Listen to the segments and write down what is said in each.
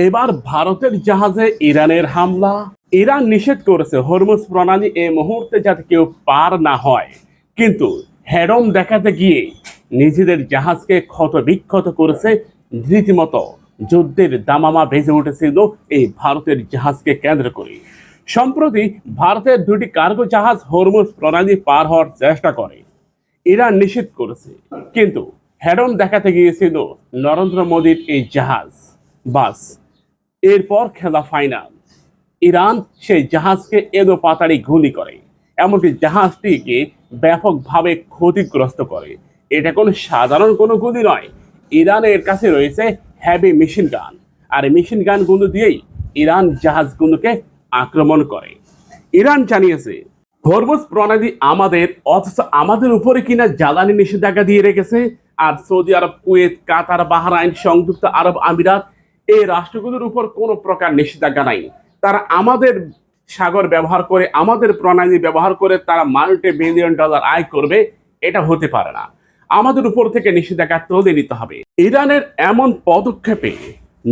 এবার ভারতের জাহাজে ইরানের হামলা। ইরান নিষেধ করেছে হরমুজ প্রণালী এই মুহূর্তে যাতে কেউ পার না হয়, কিন্তু হেডম দেখাতে গিয়ে নিজেদের জাহাজকে ক্ষত বিক্ষত করেছে। রীতিমতো যুদ্ধের দামামা বেজে উঠেছিল এই ভারতের জাহাজকে কেন্দ্র করে। সম্প্রতি ভারতের দুটি কার্গো জাহাজ হরমুজ প্রণালী পার হওয়ার চেষ্টা করে, ইরান নিষেধ করেছে, কিন্তু হেডম দেখাতে গিয়েছিল নরেন্দ্র মোদীর এই জাহাজ। বাস, এরপর খেলা ফাইনাল। ইরান সেই জাহাজকে এদো পাতাড়ি গুলি করে, এমনকি জাহাজটিকে ব্যাপকভাবে ক্ষতিগ্রস্ত করে। এটা কোনো সাধারণ কোনো গুলি নয়, ইরানের কাছে রয়েছে হেভি মেশিন গান, আর মেশিন গানগুলো দিয়েই ইরান জাহাজগুলোকে আক্রমণ করে। ইরান জানিয়েছে হরমুজ প্রণালী আমাদের, অথচ আমাদের উপরে কিনা জ্বালানি নিষেধাজ্ঞা দিয়ে রেখেছে। আর সৌদি আরব, কুয়েত, কাতার, বাহরাইন, সংযুক্ত আরব আমিরাত, এই রাষ্ট্রগুলোর উপর কোনো প্রকার নিষেধাজ্ঞা নাই। তারা আমাদের সাগর ব্যবহার করে, আমাদের প্রণালী ব্যবহার করে তারা মাল্টি বিলিয়ন ডলার আয় করবে, এটা হতে পারে না। আমাদের উপর থেকে নিষেধাজ্ঞা তুলে নিতে হবে। ইরানের এমন পদক্ষেপে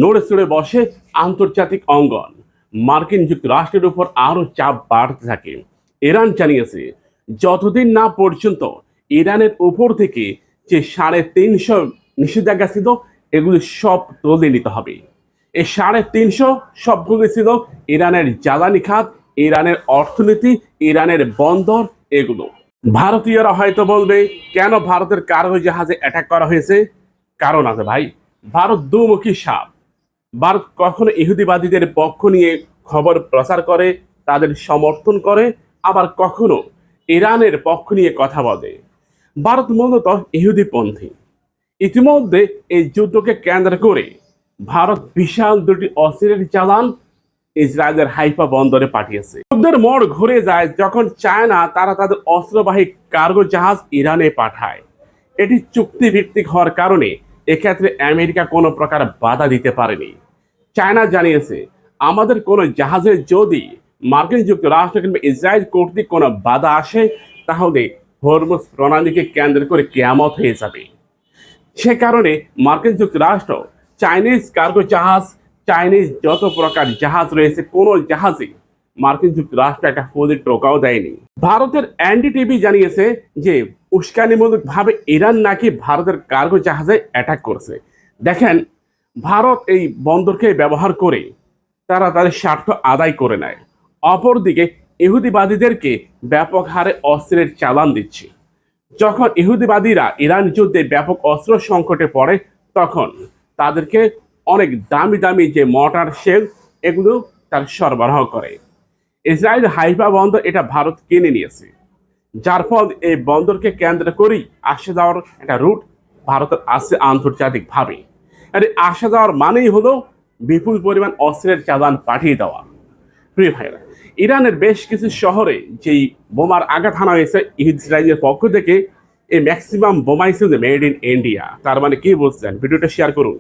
নড়ে চড়ে বসে আন্তর্জাতিক অঙ্গন। মার্কিন যুক্তরাষ্ট্রের উপর আরো চাপ বাড়তে থাকে। ইরান জানিয়েছে যতদিন না পর্যন্ত ইরানের উপর থেকে যে 350 নিষেধাজ্ঞা ছিল, এগুলি সব তুলে নিতে হবে। এই 350 সবগুলি ছিল ইরানের জ্বালানি খাত, ইরানের অর্থনীতি, ইরানের বন্দর, এগুলো। ভারতীয়রা হয়তো বলবে কেন ভারতের কার্গো জাহাজে অ্যাটাক করা হয়েছে? কারণ আছে ভাই, ভারত দুমুখী সাপ। ভারত কখনো ইহুদিবাদীদের পক্ষ নিয়ে খবর প্রচার করে, তাদের সমর্থন করে, আবার কখনো ইরানের পক্ষ নিয়ে কথা বলে। ভারত মূলত ইহুদিপন্থী। ইতিমধ্যে এই যুদ্ধকে কেন্দ্র করে ভারত বিশাল দুটি অস্ত্রের চালান ইসরায়েলের হাইফা বন্দরে পাঠিয়েছে। যুদ্ধের মোড় ঘুরে যায় যখন চায়না তারা তাদের অস্ত্রবাহী কার্গো জাহাজ ইরানে পাঠায়। এটি চুক্তিভিত্তিক হওয়ার কারণে এক্ষেত্রে আমেরিকা কোনো প্রকার বাধা দিতে পারেনি। চায়না জানিয়েছে আমাদের কোনো জাহাজে যদি মার্কিন যুক্তরাষ্ট্র কিংবা ইসরায়েল কর্তৃক কোনো বাধা আসে, তাহলে হরমুজ প্রণালীকে কেন্দ্র করে কেয়ামত হয়ে যাবে। সে কারণে মার্কিন যুক্তরাষ্ট্র চাইনিজ কার্গো জাহাজ, চাইনিজ যত প্রকার জাহাজ রয়েছে, কোনো জাহাজে মার্কিন যুক্তরাষ্ট্র একটা ফৌজের টোকাও দেয়নি। ভারতের এনডিটিভি জানিয়েছে যে উস্কানিমূলকভাবে ইরান নাকি ভারতের কার্গো জাহাজে অ্যাটাক করছে। দেখেন, ভারত এই বন্দরকে ব্যবহার করে তারা তাদের স্বার্থ আদায় করে নেয়। অপরদিকে ইহুদিবাদীদেরকে ব্যাপক হারে অস্ত্রের চালান দিচ্ছে। যখন ইহুদিবাদীরা ইরান যুদ্ধে ব্যাপক অস্ত্র সংকটে পড়ে, তখন তাদেরকে অনেক দামি দামি যে মর্টার শেল, এগুলো তার সরবরাহ করে। ইসরায়েল হাইফা বন্দর এটা ভারত কিনে নিয়েছে, যার ফল এই বন্দরকে কেন্দ্র করেই আসে যাওয়ার একটা রুট ভারতের আছে আন্তর্জাতিকভাবে। আর আসা যাওয়ার মানেই হলো বিপুল পরিমাণ অস্ত্রের চালান পাঠিয়ে দেওয়া। প্রিয় ভাইরা, ইরানের বেশ কিছু শহরে যেই বোমার আঘাত হানা হয়েছে ইসরায়েলের পক্ষ থেকে, এই ম্যাক্সিমাম বোমাই ছিল মেড ইন ইন্ডিয়া। তার মানে কি বলছেন? ভিডিওটা শেয়ার করুন।